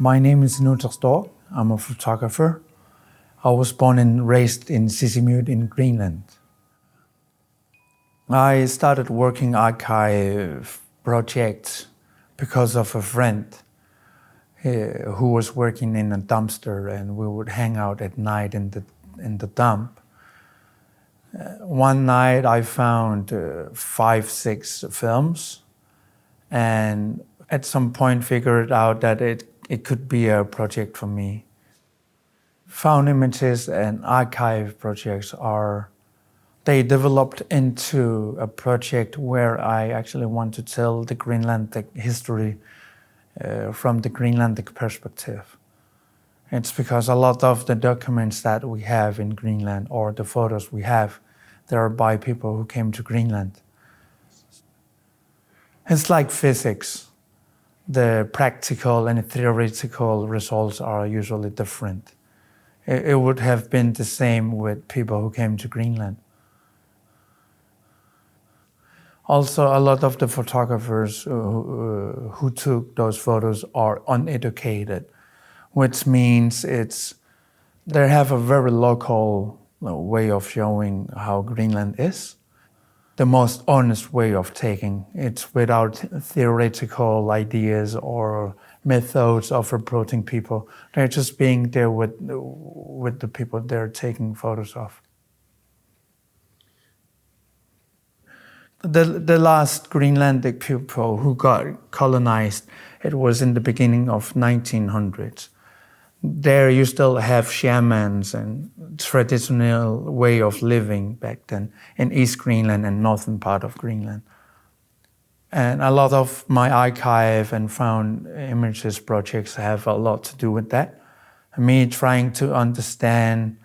My name is Inuuteq Storch. I'm a photographer. I was born and raised in Sisimiut in Greenland. I started working archive projects because of a friend who was working in a dumpster, and we would hang out at night in the dump. One night I found 5-6 films, and at some point figured out that it could be a project for me. Found images and archive projects they developed into a project where I actually want to tell the Greenlandic history from the Greenlandic perspective. It's because a lot of the documents that we have in Greenland, or the photos we have, they are by people who came to Greenland. It's like physics. The practical and theoretical results are usually different. It would have been the same with people who came to Greenland. Also, a lot of the photographers who took those photos are uneducated, which means they have a very local way of showing how Greenland is. The most honest way of taking. It's without theoretical ideas or methods of approaching people. They're just being there with the people they're taking photos of. The last Greenlandic people who got colonized, it was in the beginning of 1900s. There you still have shamans and traditional way of living back then in East Greenland and northern part of Greenland. And a lot of my archive and found images projects have a lot to do with that. Me trying to understand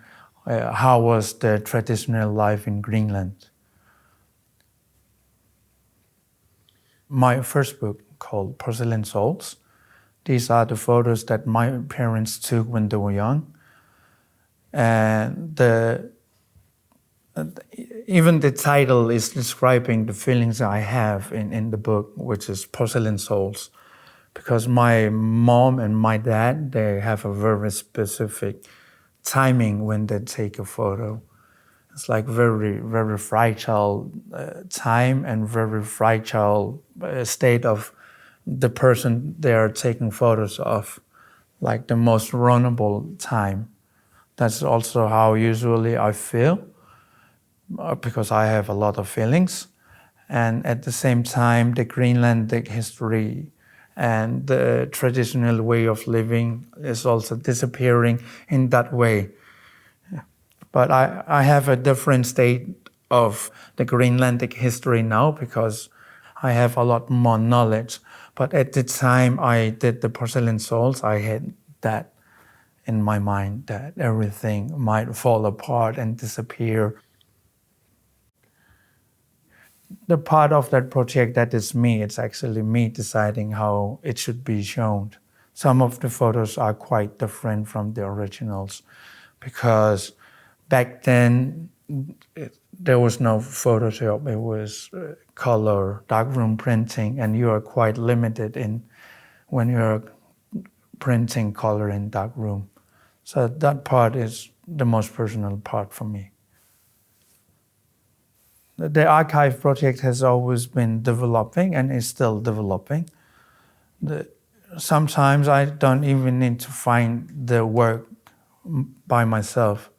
how was the traditional life in Greenland. My first book called Porcelain Souls. These are the photos that my parents took when they were young. And even the title is describing the feelings I have in the book, which is Porcelain Souls. Because my mom and my dad, they have a very specific timing when they take a photo. It's like very, very fragile time and very fragile state of the person they are taking photos of, like the most vulnerable time. That's also how usually I feel, because I have a lot of feelings. And at the same time, the Greenlandic history and the traditional way of living is also disappearing in that way. But I have a different state of the Greenlandic history now because I have a lot more knowledge. But at the time I did the Porcelain Souls, I had that in my mind that everything might fall apart and disappear. The part of that project that is me, it's actually me deciding how it should be shown. Some of the photos are quite different from the originals because back then there was no Photoshop, it was color, darkroom printing, and you are quite limited in when you're printing color in darkroom. So that part is the most personal part for me. The archive project has always been developing and is still developing. Sometimes I don't even need to find the work by myself.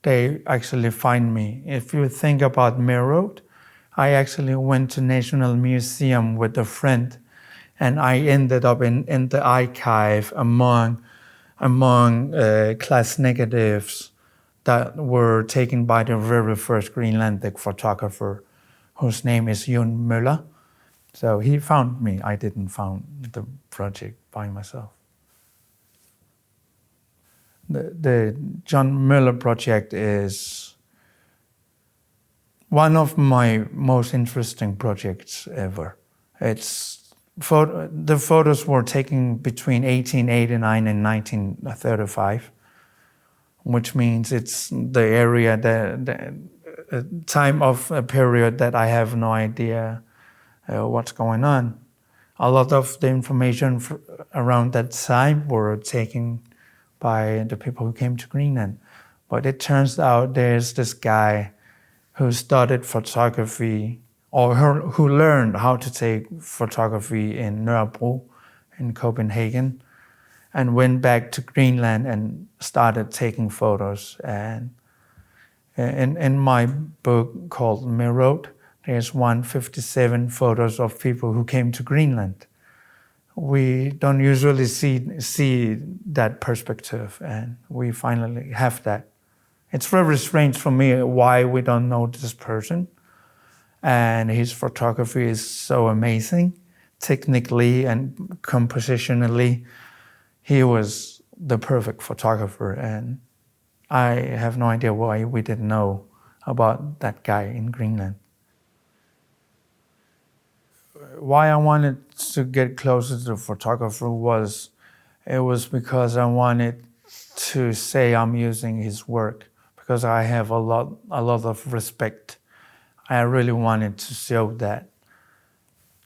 They actually find me. If you think about Merode, I actually went to National Museum with a friend, and I ended up in the archive among class negatives that were taken by the very first Greenlandic photographer, whose name is Jon Møller. So he found me. I didn't found the project by myself. The Jon Møller project is one of my most interesting projects ever. The photos were taken between 1889 and 1935, which means it's the area, the time of a period that I have no idea what's going on. A lot of the information around that time were taken by the people who came to Greenland. But it turns out there's this guy who studied photography, or who learned how to take photography in Nørrebro, in Copenhagen, and went back to Greenland and started taking photos. And in my book called Mirror, there's 157 photos of people who came to Greenland. We don't usually see that perspective, and we finally have that. It's very strange for me why we don't know this person. And his photography is so amazing, technically and compositionally. He was the perfect photographer, and I have no idea why we didn't know about that guy in Greenland. Why I wanted to get closer to the photographer was because I wanted to say I'm using his work, because I have a lot of respect. I really wanted to show that.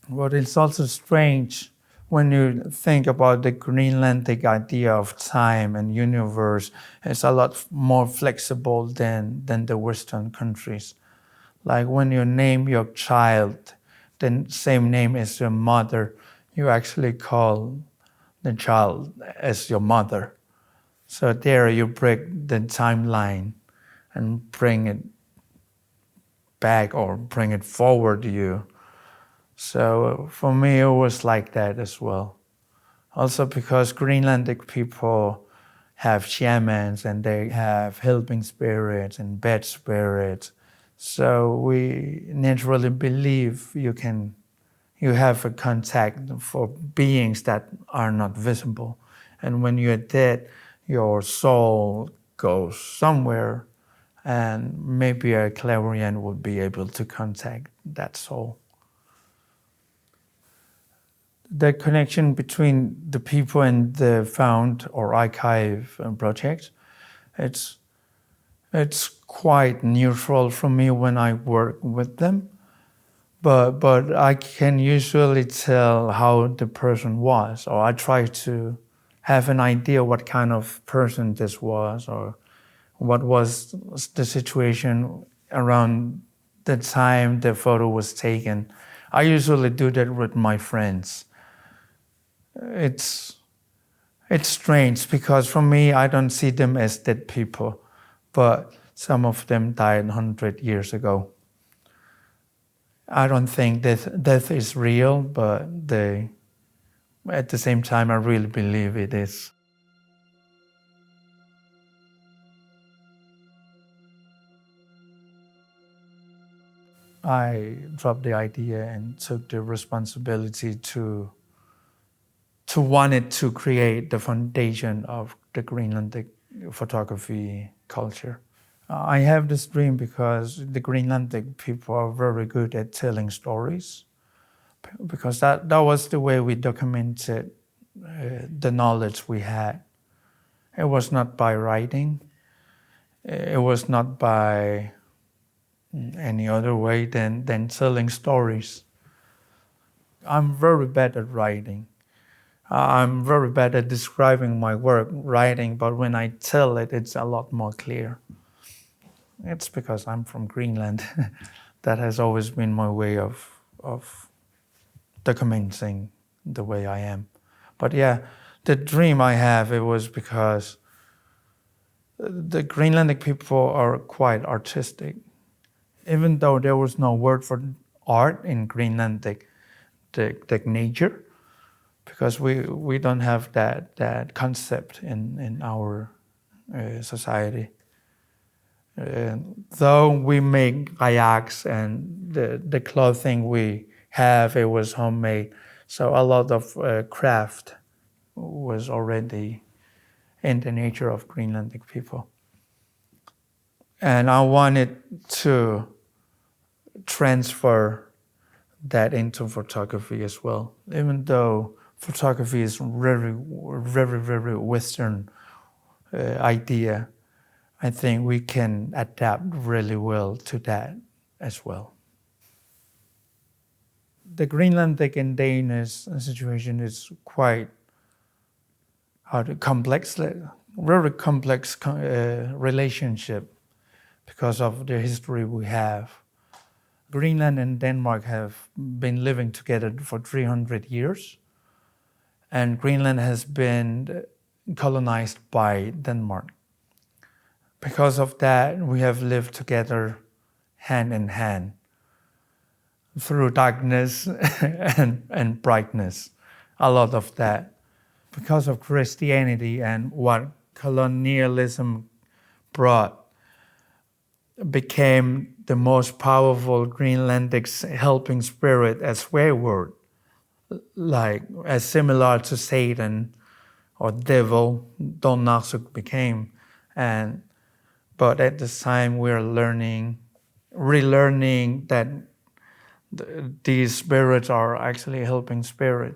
But it's also strange when you think about the Greenlandic idea of time and universe. It's a lot more flexible than the Western countries. Like when you name your child the same name as your mother, you actually call the child as your mother. So there you break the timeline and bring it back or bring it forward to you. So for me, it was like that as well. Also because Greenlandic people have shamans and they have helping spirits and bad spirits. So we naturally believe you have a contact for beings that are not visible. And when you're dead, your soul goes somewhere, and maybe a clairvoyant would be able to contact that soul. The connection between the people and the found or archive project, it's quite neutral for me when I work with them, but I can usually tell how the person was, or I try to have an idea what kind of person this was, or what was the situation around the time the photo was taken. I usually do that with my friends. It's strange because for me, I don't see them as dead people, but some of them died 100 years ago. I don't think death is real, but at the same time, I really believe it is. I dropped the idea and took the responsibility to wanted to create the foundation of the Greenlandic photography culture. I have this dream because the Greenlandic people are very good at telling stories, because that was the way we documented the knowledge we had. It was not by writing. It was not by any other way than telling stories. I'm very bad at writing. I'm very bad at describing my work, writing, but when I tell it, it's a lot more clear. It's because I'm from Greenland. That has always been my way of documenting the way I am. But yeah, the dream I have, it was because the Greenlandic people are quite artistic. Even though there was no word for art in Greenlandic, the nature, because we don't have that concept in our society. Though we make kayaks and the clothing we have, it was homemade. So a lot of craft was already in the nature of Greenlandic people. And I wanted to transfer that into photography as well. Even though photography is very, very, very Western idea, I think we can adapt really well to that as well. The Greenlandic and Danish situation is quite complex, very complex relationship because of the history we have. Greenland and Denmark have been living together for 300 years, and Greenland has been colonized by Denmark. Because of that, we have lived together hand in hand through darkness and brightness, a lot of that. Because of Christianity and what colonialism brought, became the most powerful Greenlandic helping spirit as swear word, like as similar to Satan or devil, Don Narsuk became. But at the time we're relearning that these spirits are actually helping spirit.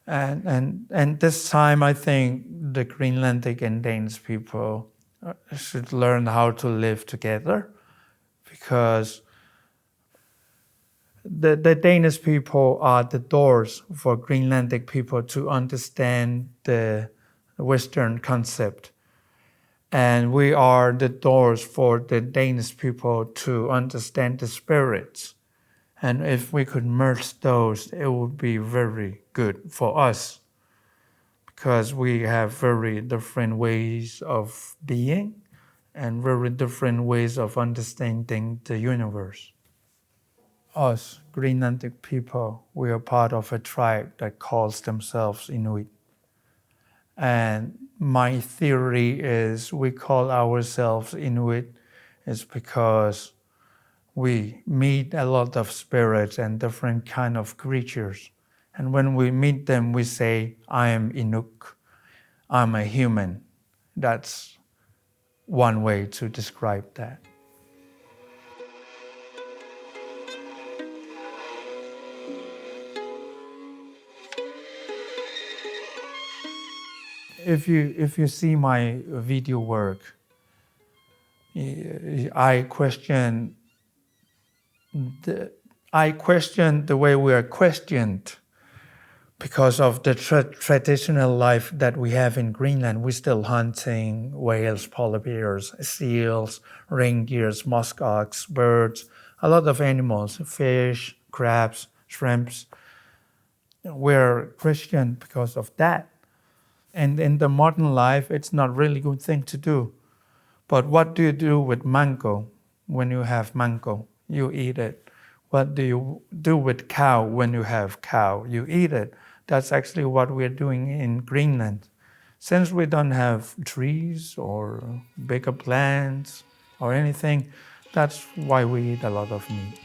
And this time I think the Greenlandic and Danish people should learn how to live together, because the Danish people are the doors for Greenlandic people to understand the Western concept. And we are the doors for the Danish people to understand the spirits. And if we could merge those, it would be very good for us, because we have very different ways of being and very different ways of understanding the universe. Us, Greenlandic people, we are part of a tribe that calls themselves Inuit. And my theory is we call ourselves Inuit is because we meet a lot of spirits and different kind of creatures. And when we meet them, we say, I am Inuuq, I'm a human. That's one way to describe that. If you see my video work, I question the way we are questioned because of the traditional life that we have in Greenland. We're still hunting whales, polar bears, seals, reindeers, muskox, birds, a lot of animals, fish, crabs, shrimps. We're Christian because of that. And in the modern life, it's not really a good thing to do. But what do you do with mango when you have mango? You eat it. What do you do with cow when you have cow? You eat it. That's actually what we're doing in Greenland. Since we don't have trees or bigger plants or anything, that's why we eat a lot of meat.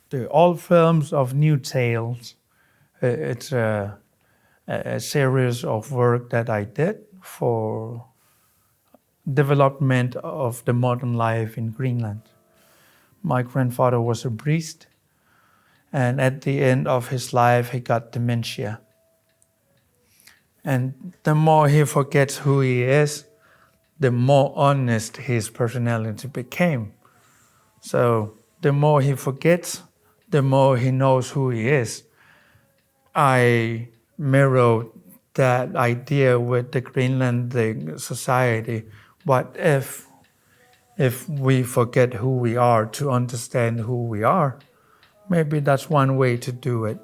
The old films of New Tales, it's a series of work that I did for development of the modern life in Greenland. My grandfather was a priest, and at the end of his life, he got dementia. And the more he forgets who he is, the more honest his personality became. So the more he forgets, the more he knows who he is. I mirrored that idea with the Greenlandic society. What if we forget who we are to understand who we are? Maybe that's one way to do it.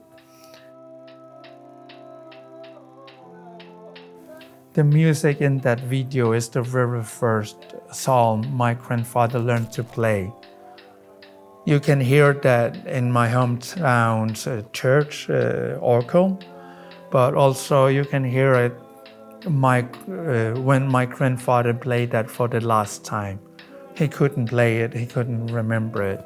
The music in that video is the very first psalm my grandfather learned to play. You can hear that in my hometown's church organ, but also you can hear it when my grandfather played that for the last time. He couldn't play it, he couldn't remember it.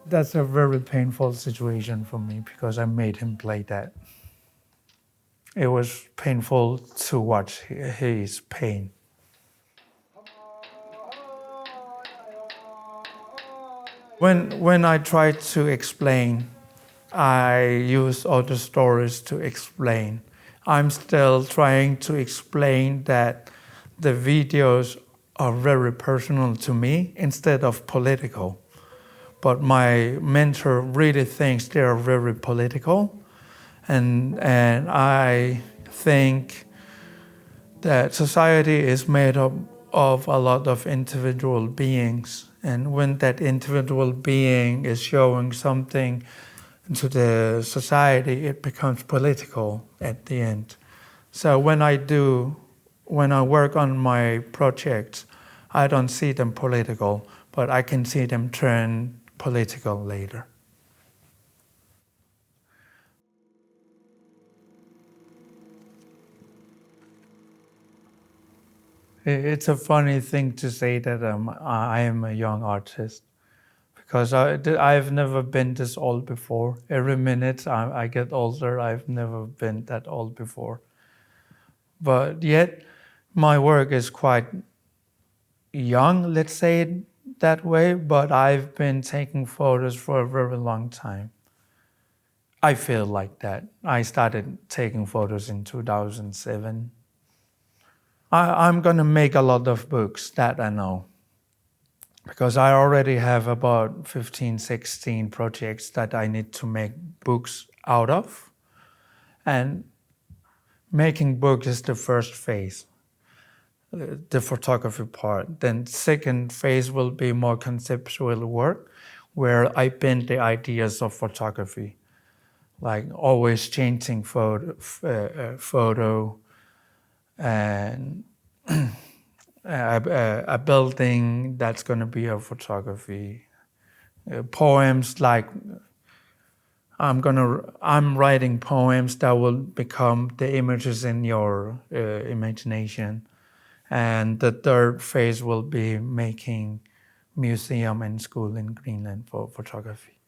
That's a very painful situation for me because I made him play that. It was painful to watch his pain. When I tried to explain I use other stories to explain. I'm still trying to explain that the videos are very personal to me instead of political. But my mentor really thinks they are very political. And I think that society is made up of a lot of individual beings. And when that individual being is showing something to the society, it becomes political at the end. So when I work on my projects, I don't see them political, but I can see them turn political later. It's a funny thing to say that I am a young artist, because I've never been this old before. Every minute I get older, I've never been that old before. But yet my work is quite young, let's say it that way, but I've been taking photos for a very long time. I feel like that. I started taking photos in 2007. I'm going to make a lot of books, that I know, because I already have about 15, 16 projects that I need to make books out of. And making books is the first phase, the photography part. Then second phase will be more conceptual work, where I bend the ideas of photography, like always changing photo and a building that's going to be a photography. Poems, like I'm writing poems that will become the images in your imagination. And the third phase will be making museum and school in Greenland for photography.